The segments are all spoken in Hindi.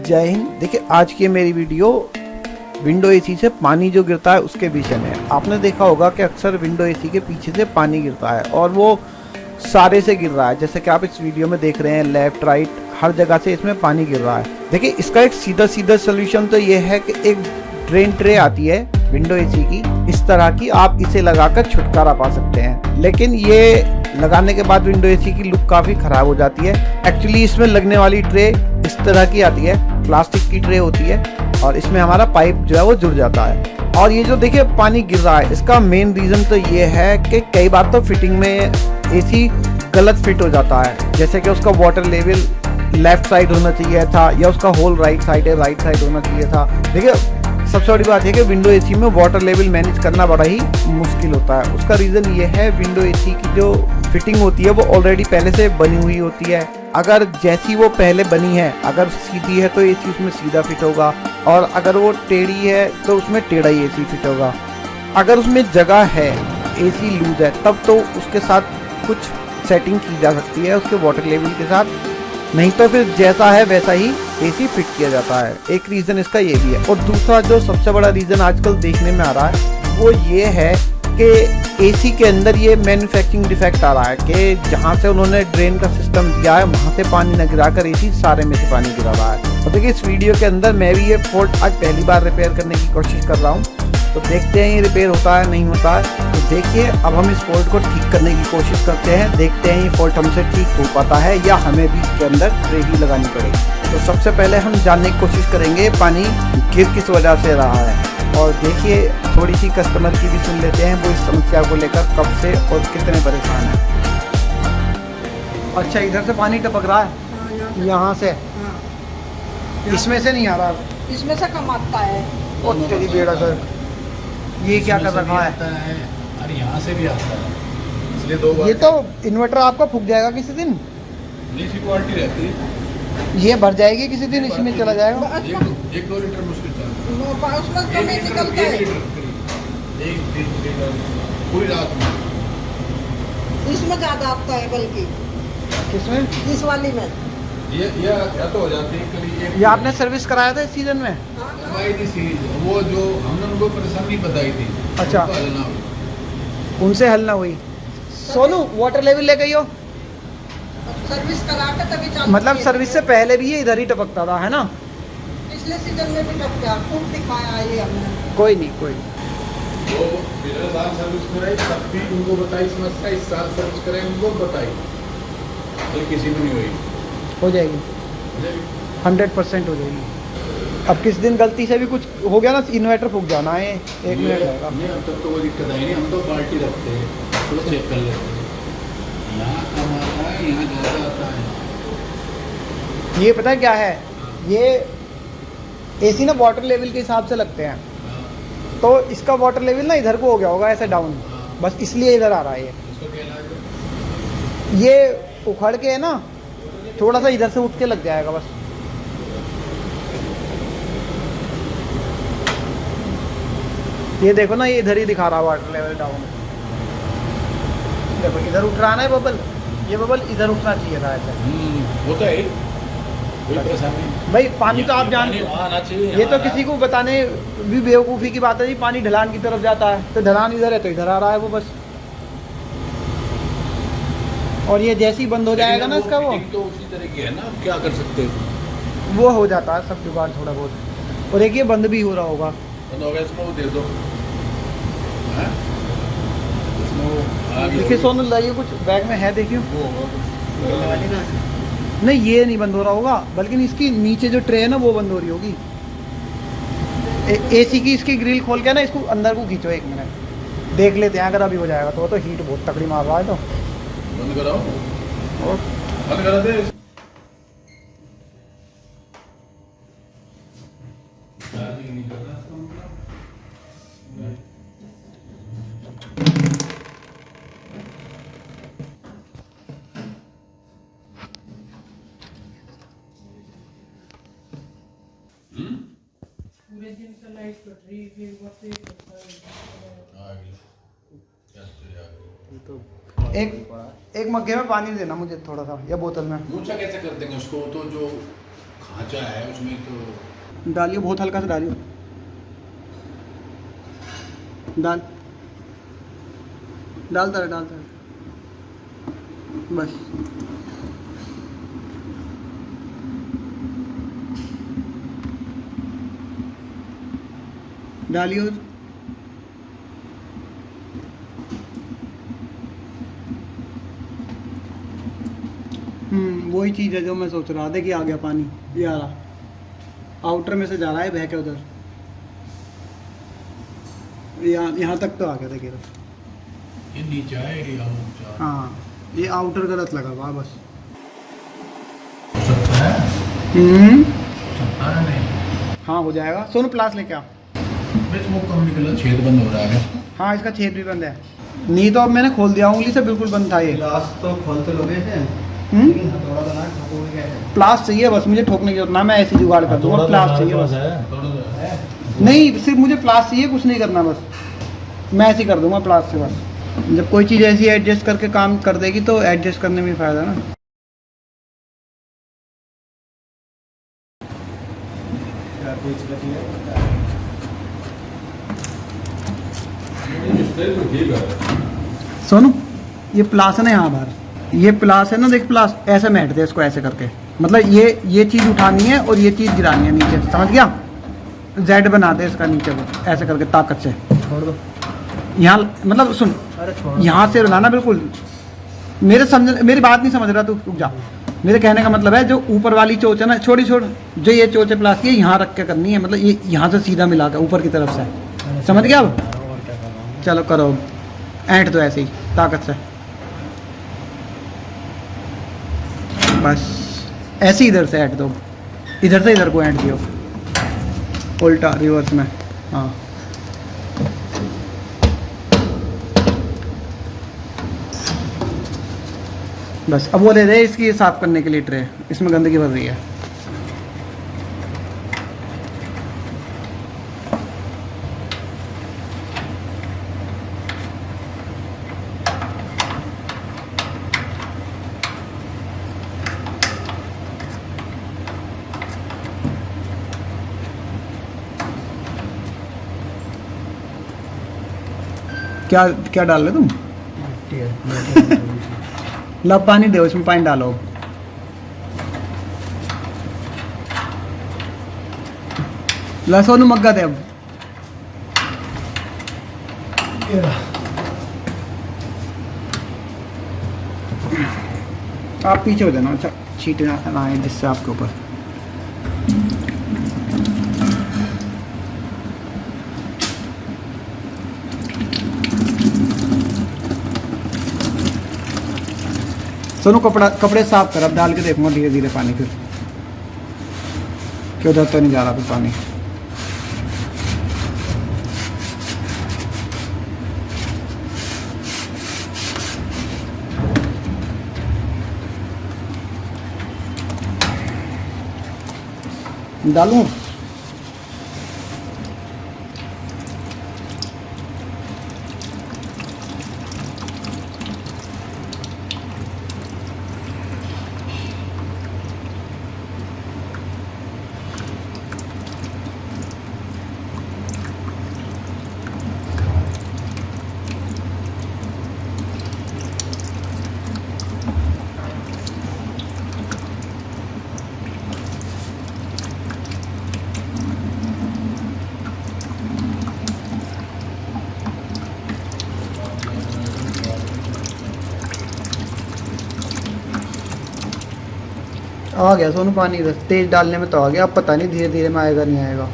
जय हिंद। देखिए आज की मेरी वीडियो विंडो एसी से पानी जो गिरता है उसके विषय में। आपने देखा होगा कि अक्सर विंडो एसी के पीछे से पानी गिरता है और वो सारे से गिर रहा है, जैसे कि आप इस वीडियो में देख रहे हैं। लेफ्ट राइट हर जगह से इसमें पानी गिर रहा है। देखिए इसका एक सीधा सोल्यूशन तो ये है कि एक ड्रेन ट्रे आती है विंडो एसी की, इस तरह की, आप इसे लगाकर छुटकारा पा सकते हैं। लेकिन ये लगाने के बाद विंडो एसी की लुक काफ़ी ख़राब हो जाती है। एक्चुअली इसमें लगने वाली ट्रे इस तरह की आती है, प्लास्टिक की ट्रे होती है और इसमें हमारा पाइप जो है वो जुड़ जाता है। और ये जो देखिए पानी गिर रहा है, इसका मेन रीज़न तो ये है कि कई बार तो फिटिंग में एसी गलत फिट हो जाता है, जैसे कि उसका वाटर लेवल लेफ्ट साइड होना चाहिए था या उसका होल राइट साइड है राइट साइड होना चाहिए था। देखिए सबसे बड़ी बात है कि विंडो एसी में वाटर लेवल मैनेज करना बड़ा ही मुश्किल होता है। उसका रीज़न ये है, विंडो एसी की जो फिटिंग होती है वो ऑलरेडी पहले से बनी हुई होती है। अगर जैसी वो पहले बनी है, अगर सीधी है तो एसी उसमें सीधा फिट होगा, और अगर वो टेढ़ी है तो उसमें टेढ़ा ही एसी फिट होगा। अगर उसमें जगह है, एसी लूज है, तब तो उसके साथ कुछ सेटिंग की जा सकती है उसके वाटर लेवल के साथ, नहीं तो फिर जैसा है वैसा ही एसी फिट किया जाता है। एक रीज़न इसका ये भी है। और दूसरा जो सबसे बड़ा रीज़न आजकल देखने में आ रहा है वो ये है कि एसी के अंदर ये मैन्युफैक्चरिंग डिफेक्ट आ रहा है कि जहाँ से उन्होंने ड्रेन का सिस्टम दिया है वहाँ से पानी न गिराकर एसी सारे में से पानी गिरा रहा है। तो देखिए इस वीडियो के अंदर मैं भी ये फॉल्ट आज पहली बार रिपेयर करने की कोशिश कर रहा हूँ, तो देखते हैं ये रिपेयर होता है नहीं होता है। तो देखिए अब हम इस फॉल्ट को ठीक करने की कोशिश करते हैं, देखते हैं ये फॉल्ट हमसे ठीक हो पाता है या हमें भी इसके अंदर ट्रे ही लगानी पड़ेगी। तो सबसे पहले हम जानने की कोशिश करेंगे पानी गिर किस वजह से रहा है। और देखिए थोड़ी सी कस्टमर की भी सुन लेते हैं, वो इस समस्या को लेकर कब से और कितने परेशान हैं। अच्छा इधर से पानी टपक रहा है, यहाँ से, इसमें से नहीं आ रहा, इसमें से कम आता है। और तेरी बेड़ा सर ये क्या कर रखा है? अरे यहाँ से भी आता है, इसलिए दो बार। ये तो इन्वर्टर आपका फूक जाएगा किसी दिन, नीचे क्वालिटी रहती है, ये भर जाएगी किसी दिन, इसमें चला जाएगा। एक दो लीटर मुश्किल से उसमें कम ही निकलता है। एक लीटर पूरी रात में। इसमें ज्यादा आता है, बल्कि किसमें? इस वाली में ये या तो हो जाती है कभी। ये आपने सर्विस कराया था इस सीजन में? करवाई थी सीरीज, वो जो हमने उनको परेशानी बताई थी। अच्छा। उनको हल ना हुई। उनसे हल ना हुई। सोनू वाटर लेवल ले गई हो? सर्विस करा के तभी चालू मतलब किए सर्विस थे। से पहले भी ये इधर ही टपकता था, है ना? पिछले सीजन में भी टपका, खूब दिखाया है ये हमने। कोई नहीं। वो पिछले साल सर्विस कराई तब भी उनको बताई समस्या, इस साल सर्विस कराई उनको बताई, तो किसी में नहीं हुई। हो जाएगी, 100% हो जाएगी। अब किस दिन गलती से भी कुछ हो गया ना, इन्वर्टर फूक जाना है, 1 मिनट लगेगा। नहीं अब तक तो कोई दिक्कत आई नहीं, हम तो बाल्टी रखते हैं, तो चेक कर लेते हैं। यहाँ कम आता है, यहाँ ज़्यादा आता है। ये पता है क्या है, ये एसी ना वाटर लेवल के हिसाब से लगते हैं, तो इसका वाटर लेवल ना इधर को हो गया होगा ऐसे डाउन, बस इसलिए इधर आ रहा है। इसको क्या इलाज है? ये उखड़ के है ना, थोड़ा सा इधर से उठ के लग जाएगा बस। ये देखो ना, ये इधर ही दिखा रहा है वाटर लेवल डाउन। देखो इधर उठ रहा है ना बबल, ये बबल इधर उठना चाहिए था ऐसे। होता है, कोई परेशानी नहीं। भाई पानी तो आप जानते पानी हो, आना चाहिए, ये तो यहाँ किसी को बताने भी बेवकूफ़ी की बात है जी। पानी ढलान की तरफ जाता है तो ढलान इधर है तो इधर आ रहा है वो बस। और ये जैसे ही बंद हो जाएगा ना इसका वो तो उसी तरह की है ना, आप क्या कर सकते हो। वो हो जाता है सब जुगाड़ थोड़ा बहुत। और एक ये बंद भी हो रहा होगा। बंद हो गया, इसमें वो दे दो। हैं? इसमें वो आगे देखिए सोनू लाइए कुछ बैग में है, देखिए। वो होगा नहीं ये नहीं बंद हो रहा होगा, बल्कि इसकी नीचे जो ट्रे है ना वो बंद हो रही होगी। एसी की इसकी ग्रिल खोल के ना इसको अंदर को खींचो, 1 मिनट देख लेते हैं। अगर अभी हो जाएगा तो वो तो हीट बहुत तकड़ी मार रहा है। तो बंद कराओ, और बंद करा दे। पूरे दिन का लाइट कट रही है, फिर वक्त एक मग्गे में पानी देना मुझे थोड़ा सा, या बोतल में। ऊंचा कैसे कर देंगे उसको, तो जो खांचा है उसमें तो। डालियो, बहुत हल्का सा डालियो, डाल डालता रहे बस। डालियो, वही चीज़ है जो मैं सोच रहा था कि आ गया पानी, ये आ रहा, आउटर में से जा रहा है बह के उधर, यहाँ तक तो आ गया। देखिए ये नीचे आएगी। हाँ, ये आउटर गलत लगा हुआ बस। सकता है? सकता है नहीं? हाँ हो जाएगा। सोनू प्लास लेके आ। बस वो कम निकला, छेद बंद हो रहा है। हाँ इसका छेद भी बंद है। नहीं तो अब मैंने खोल दिया, उंगली से बिल्कुल बंद था ये। ग्लास तो खोलते लोगे थे, हम्म, लेकिन हथौड़ा तो ना ठोकोगे कैसे? प्लास चाहिए बस, मुझे ठोकने की जरूरत ना, मैं ऐसी जुगाड़ कर दूंगा। प्लास चाहिए बस, है नहीं सिर्फ मुझे प्लास चाहिए, कुछ नहीं करना, बस मैं ऐसे ही कर दूंगा प्लास से बस। जब कोई चीज़ ऐसी एडजस्ट करके काम कर देगी तो एडजस्ट करने में फ़ायदा ना। सोनू ये प्लास है ना, यहाँ बाहर ये प्लास है ना, देख प्लास ऐसे बैठ दे इसको, ऐसे करके, मतलब ये चीज़ उठानी है और ये चीज़ गिरानी है नीचे, समझ गया? जेड बना दे इसका नीचे को ऐसे करके, ताकत से छोड़ दो। यहाँ, मतलब सुन, अरे छोड़, यहाँ से रुलाना बिल्कुल। मेरी बात नहीं समझ रहा तू, रुक जा। मेरे कहने का मतलब है जो ऊपर वाली चोच है ना, छोड़, जो ये चोच है प्लास की, यहाँ रख के करनी है, मतलब ये यहाँ से सीधा मिला कर ऊपर की तरफ से, समझ गया? अब और क्या करना? चलो करो, ऐंठ तो ऐसे ही ताकत से, बस ऐसे ही इधर से ऐंठ दो, इधर से इधर को ऐंठ दियो, उल्टा रिवर्स में। हाँ बस, अब वो दे दे इसकी साफ करने के लिए ट्रे, इसमें गंदगी भर रही है। क्या क्या डाल रहे तुम? लब पानी दो, इसमें पानी डालो। लहसुन मग्गा दे अब। आप पीछे हो जाना, अच्छा छींटे ना आए जिससे आपके ऊपर। सोनू कपड़े साफ कर, अब डाल के देखूंगा धीरे धीरे पानी, फिर क्यों उधर तो नहीं जा रहा फिर पानी। डालूं? आ गया सोनू पानी, इधर तेज डालने में तो आ गया, अब पता नहीं धीरे धीरे में आएगा नहीं आएगा।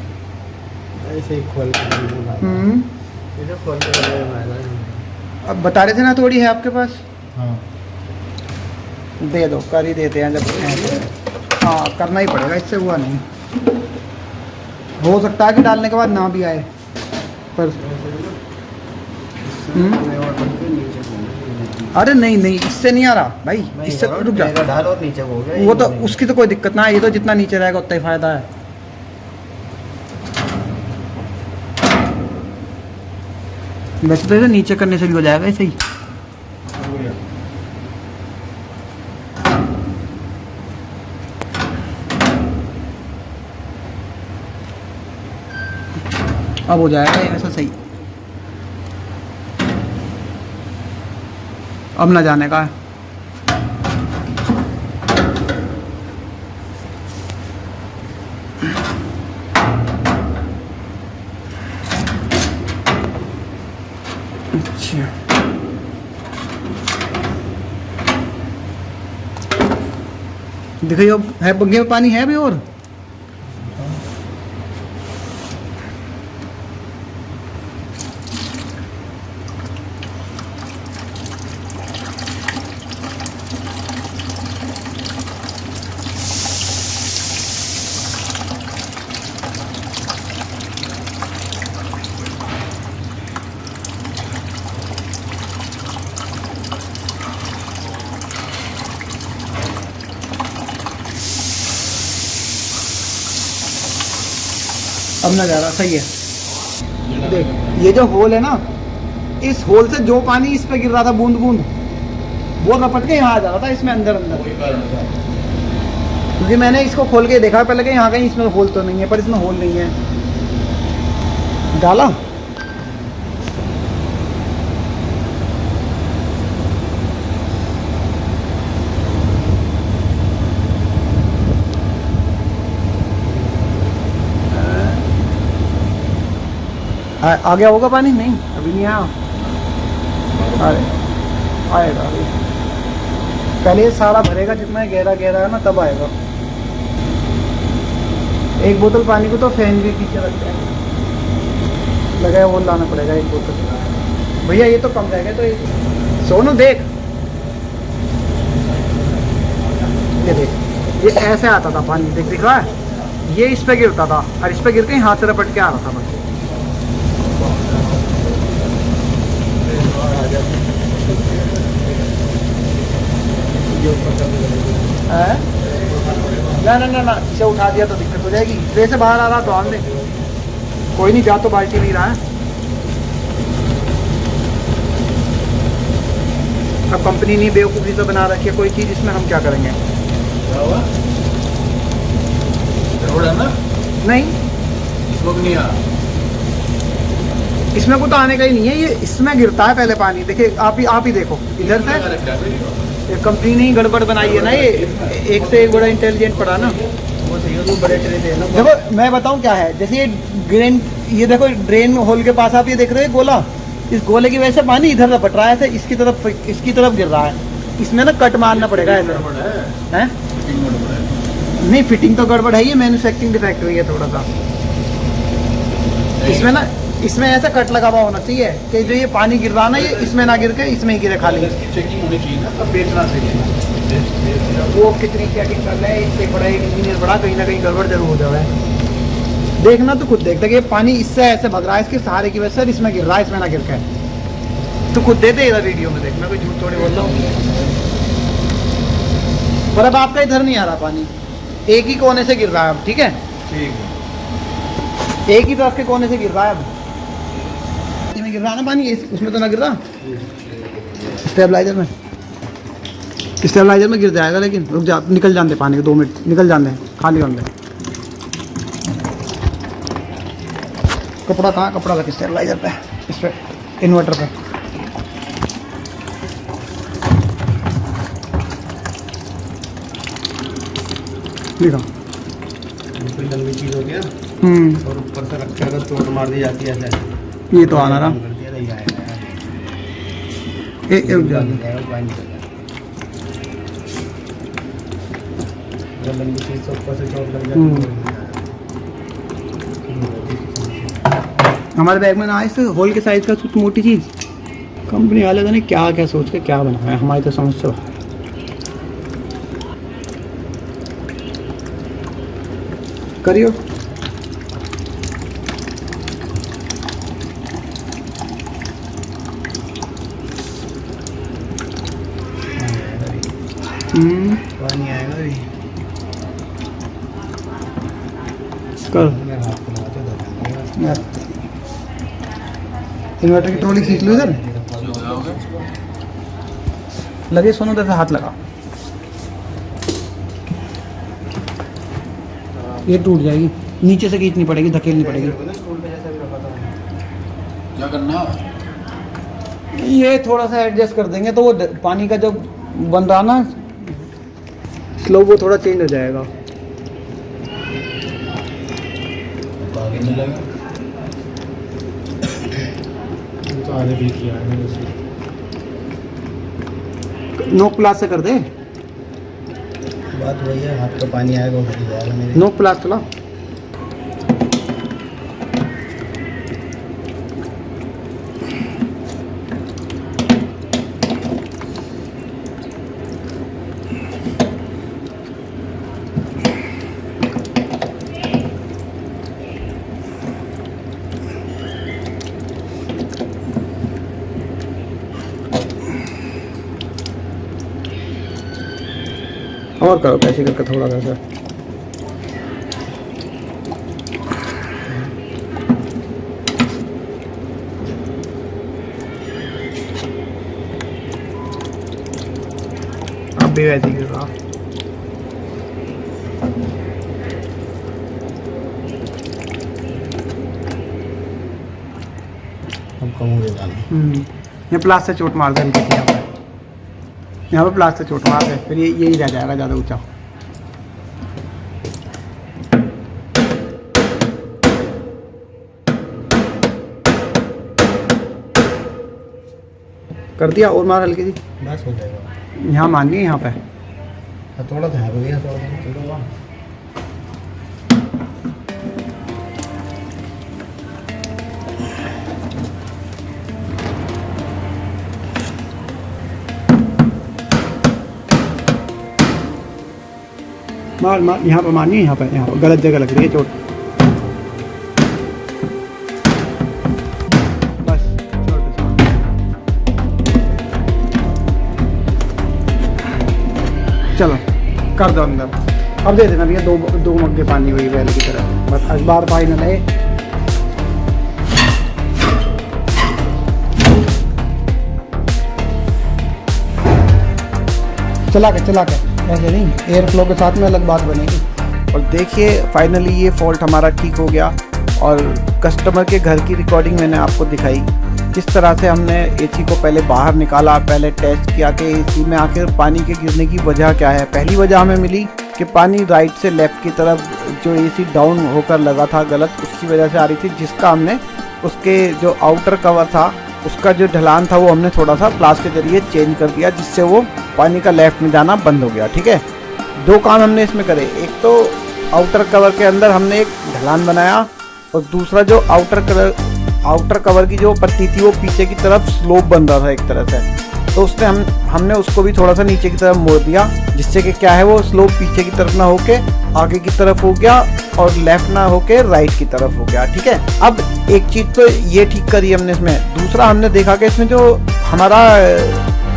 ऐसे ही खोल के ऐसे खोल के अब बता रहे थे ना थोड़ी है आपके पास, हाँ दे दो, कर ही देते हैं जब। हाँ करना ही पड़ेगा, इससे हुआ नहीं। हो सकता है कि डालने के बाद ना भी आए, पर अरे नहीं नहीं इससे नहीं आ रहा भाई, इससे रुक जा, डालो और नीचे हो गया। वो तो उसकी तो कोई दिक्कत ना है, ये तो जितना नीचे रहेगा उतना ही फायदा है। वैसे तो इसे नीचे करने से भी हो जाएगा ऐसे ही। अब हो जाएगा ये ऐसा सही। अब ना जाने का है। अच्छा देखिए अब है, बग्गे में पानी है अभी और। अब ना जा रहा, सही है। देख ये जो होल है ना, इस होल से जो पानी इस पे गिर रहा था बूंद बूंद, वो रपट के यहाँ आ जा रहा था इसमें अंदर अंदर। कोई कारण था। क्योंकि मैंने इसको खोल के देखा पहले कि यहाँ कहीं इसमें होल तो नहीं है, पर इसमें होल नहीं है। डाला आ गया होगा पानी? नहीं अभी नहीं आया। अरे आएगा अभी। पहले ये सारा भरेगा जितना गहरा गहरा है ना, तब आएगा। एक बोतल पानी को तो फैन भी पीछे रख जाएगा, लगाया वो लाना पड़ेगा एक बोतल। भैया ये तो कम रहेगा। तो ये सोनू देख, ये देख, ये ऐसे आता था पानी, देख दिख रहा है? ये इस पे गिरता था और इस पे गिर के हाथ से रपट के आ रहा था बस। ना ना ना ना, इसे उठा दिया तो दिक्कत हो जाएगी। ट्रे से बाहर आ रहा तो आन दे, कोई नहीं, जा तो बाल्टी नहीं रहा है। अब कंपनी नहीं बेवकूफ़ी से बना रखी है कोई चीज़, इसमें हम क्या करेंगे? क्या हुआ? रोड है ना? नहीं इसको भी नहीं आ। इसमें को तो आने का ही नहीं है, ये इसमें गिरता है पहले पानी। देखिए आप ही देखो इधर से, ये कंपनी ने ही गड़बड़ बनाई है ना। ये एक से एक बड़ा इंटेलिजेंट पड़ा ना। वो सही है, वो बड़े ट्रे थे ना। देखो मैं बताऊं क्या है, जैसे ये ड्रेन, ये देखो ड्रेन होल के पास आप ये देख रहे हो गोला, इस गोले की वजह से पानी इधर रपट रहा है, ऐसे इसकी तरफ गिर रहा है। इसमें ना कट मारना पड़ेगा ऐसे हैं। नहीं फिटिंग तो गड़बड़ है, ये मैन्युफैक्चरिंग डिफेक्ट हुई है थोड़ा सा इसमें ना। इसमें ऐसा कट लगा हुआ होना चाहिए कि जो ये पानी गिर रहा ना, ये इसमें ना गिर के इसमें ही गिरे खाली। चेकिंग होनी चाहिए ना, तब बेचना चाहिए। वो कितनी चेकिंग कर रहे हैं, इससे बड़ा एक इंजीनियर बड़ा, कहीं ना कहीं गड़बड़ जरूर हो जाए। देखना तो खुद देख, ये पानी इससे ऐसे भग रहा है, इसके सहारे की वजह से इसमें गिर रहा है, इसमें ना गिर के। तो खुद दे दे इधर वीडियो में, देख मैं कोई झूठ थोड़ी बोल रहा हूँ। पर अब आपका इधर नहीं आ रहा पानी, एक ही कोने से गिर रहा है अब, ठीक है? ठीक है, एक ही तरफ के कोने से गिर रहा है अब। में गिर रहा है ना पानी, उसमें तो ना गिर रहा। स्टेबलाइजर में गिर जाएगा, लेकिन रुक जा, निकल जाने दे पानी को, 2 मिनट निकल जाने दे, खाली होने दे। कपड़ा कहाँ? कपड़ा रख स्टेबलाइजर पे, इस पे इन्वर्टर पे। देखो कोई लंबी चीज हो गया और ऊपर से रख के अगर चोट मार दी जाती है ऐसे, ये तो आना रहा। लंबी चीज से ऊपर से चोट लग जाती है। हमारे बैग में ना इस होल के साइज का कुछ मोटी चीज़, कंपनी वाले ने क्या क्या सोच के क्या बनाया है, हमारी तो समझ से करियो। पानी आएगा भी कर। इन्वर्टर की ट्रॉली खींच लो इधर, लगे सोनो इधर से हाथ लगा, ये टूट जाएगी, नीचे से खींचनी पड़ेगी, धकेलनी पड़ेगी। क्या करना है? ये थोड़ा सा एडजस्ट कर देंगे तो वो पानी का जो बन रहा ना स्लो वो थोड़ा चेंज हो जाएगा। तो आगे नहीं लगा तो आगे भी किया है मैंने उसे। नोक प्लास से कर दे। बात वही है, हाथ का पानी आएगा उधर ही जाएगा मेरे। नोक प्लास चला। और करो कैसे करके थोड़ा सा। अब भी वैसे ही कर रहा। अब कम हो गया। ये प्लास से चोट मार दे हल्की सी यहाँ पे प्लास से चोट मार दे, फिर ये यही रह जाएगा ज़्यादा ऊंचा। कर दिया और मार हल्की सी। बस हो जाएगा। यहाँ मानिए यहाँ पे थोड़ा सा है भैया, थोड़ा सा चलो। मार मार यहाँ पे मानिए, यहाँ पे गलत जगह लग रही है चोट। बस छोड़ दो। चलो कर दो अंदर। अब दे देना भैया दो मग्गे पानी हुई बैल की तरह। बस इस बार पानी न लगे। चला के ऐसे नहीं, एयर फ्लो के साथ में अलग बात बनेगी। और देखिए फाइनली ये फॉल्ट हमारा ठीक हो गया और कस्टमर के घर की रिकॉर्डिंग मैंने आपको दिखाई किस तरह से हमने एसी को पहले बाहर निकाला, पहले टेस्ट किया कि एसी में आखिर पानी के गिरने की वजह क्या है। पहली वजह हमें मिली कि पानी राइट से लेफ़्ट की तरफ जो एसी डाउन होकर लगा था गलत, उसकी वजह से आ रही थी, जिसका हमने उसके जो आउटर कवर था उसका जो ढलान था वो हमने थोड़ा सा प्लास के जरिए चेंज कर दिया, जिससे वो पानी का लेफ्ट में जाना बंद हो गया। ठीक है, दो काम हमने इसमें करे। एक तो आउटर कवर के अंदर हमने एक ढलान बनाया और दूसरा जो आउटर कवर की जो पट्टी थी वो पीछे की तरफ स्लोप बन रहा था एक तरह से, तो उसने हमने उसको भी थोड़ा सा नीचे की तरफ मोड़ दिया, जिससे कि क्या है वो स्लोप पीछे की तरफ ना होके आगे की तरफ हो गया और लेफ्ट ना होके राइट की तरफ हो गया। ठीक है, अब एक चीज़ तो ये ठीक करी हमने इसमें। दूसरा हमने देखा कि इसमें जो हमारा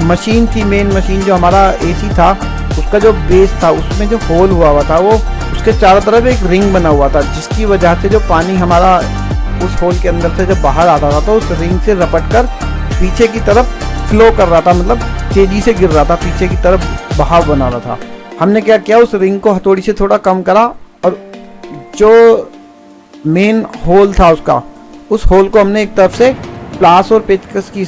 मशीन थी, मेन मशीन जो हमारा एसी था, उसका जो बेस था उसमें जो होल हुआ था वो उसके चारों तरफ एक रिंग बना हुआ था, जिसकी वजह से जो पानी हमारा उस होल के अंदर से जब बाहर आता था तो उस रिंग से रपट कर पीछे की तरफ फ्लो कर रहा था, मतलब तेजी से गिर रहा था, पीछे की तरफ बहाव बना रहा था। हमने क्या किया, उस रिंग को हथौड़ी से थोड़ा कम करा और जो मेन होल था उस होल को हमने एक तरफ से प्लास और पेचकस की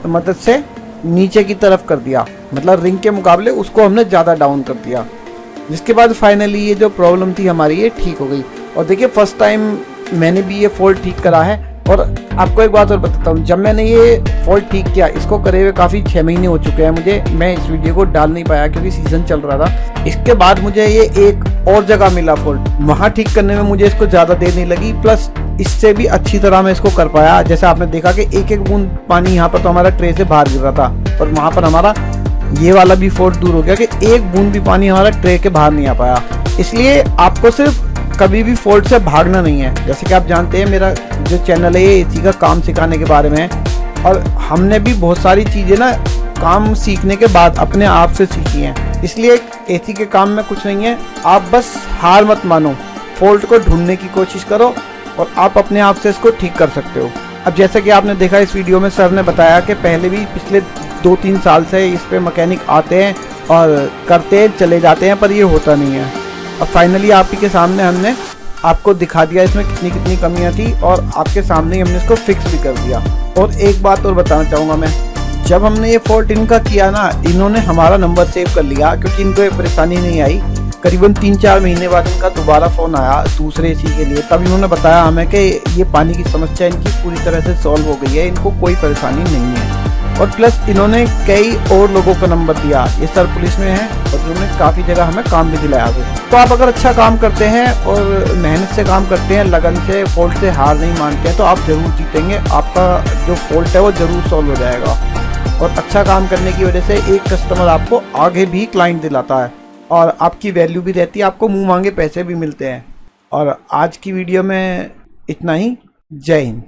मदद से नीचे की तरफ कर दिया, मतलब रिंग के मुकाबले उसको हमने ज़्यादा डाउन कर दिया, जिसके बाद फाइनली ये जो प्रॉब्लम थी हमारी ये ठीक हो गई। और देखिए फर्स्ट टाइम मैंने भी ये फॉल्ट ठीक करा है। और आपको एक बात और बताता हूँ, जब मैंने ये फॉल्ट ठीक किया, इसको करे हुए काफ़ी 6 महीने हो चुके हैं मुझे, मैं इस वीडियो को डाल नहीं पाया क्योंकि सीज़न चल रहा था। इसके बाद मुझे ये एक और जगह मिला फॉल्ट, वहाँ ठीक करने में मुझे इसको ज़्यादा देर नहीं लगी, प्लस इससे भी अच्छी तरह मैं इसको कर पाया। जैसे आपने देखा कि एक एक बूंद पानी यहाँ पर तो हमारा ट्रे से बाहर गिर रहा था और वहाँ पर हमारा ये वाला भी फॉल्ट दूर हो गया कि एक बूंद भी पानी हमारा ट्रे के बाहर नहीं आ पाया। इसलिए आपको सिर्फ कभी भी फॉल्ट से भागना नहीं है। जैसे कि आप जानते हैं मेरा जो चैनल है ये एसी का काम सिखाने के बारे में है, और हमने भी बहुत सारी चीज़ें ना काम सीखने के बाद अपने आप से सीखी हैं। इसलिए एसी के काम में कुछ नहीं है, आप बस हार मत मानो, फॉल्ट को ढूंढने की कोशिश करो और आप अपने आप से इसको ठीक कर सकते हो। अब जैसे कि आपने देखा इस वीडियो में सर ने बताया कि पहले भी पिछले 2-3 साल से इस पे मैकेनिक आते हैं और करते चले जाते हैं, पर ये होता नहीं है। अब फाइनली आप ही के सामने हमने आपको दिखा दिया इसमें कितनी कितनी कमियां थी और आपके सामने ही हमने इसको फिक्स भी कर दिया। और एक बात और बताना चाहूँगा मैं, जब हमने ये फॉल्ट इनका किया ना, इन्होंने हमारा नंबर सेव कर लिया क्योंकि इनको ये परेशानी नहीं आई। करीबन 3-4 महीने बाद इनका दोबारा फ़ोन आया दूसरे एसी के लिए, तब इन्होंने बताया हमें कि ये पानी की समस्या इनकी पूरी तरह से सॉल्व हो गई है, इनको कोई परेशानी नहीं है। और प्लस इन्होंने कई और लोगों का नंबर दिया, ये सर पुलिस में है और इन्होंने काफ़ी जगह हमें काम भी दिलाया आगे। तो आप अगर अच्छा काम करते हैं और मेहनत से काम करते हैं, लगन से, फॉल्ट से हार नहीं मानते हैं, तो आप ज़रूर जीतेंगे। आपका जो फॉल्ट है वो ज़रूर सॉल्व हो जाएगा। और अच्छा काम करने की वजह से एक कस्टमर आपको आगे भी क्लाइंट दिलाता है और आपकी वैल्यू भी रहती है, आपको मुंह मांगे पैसे भी मिलते हैं। और आज की वीडियो में इतना ही। जय हिंद।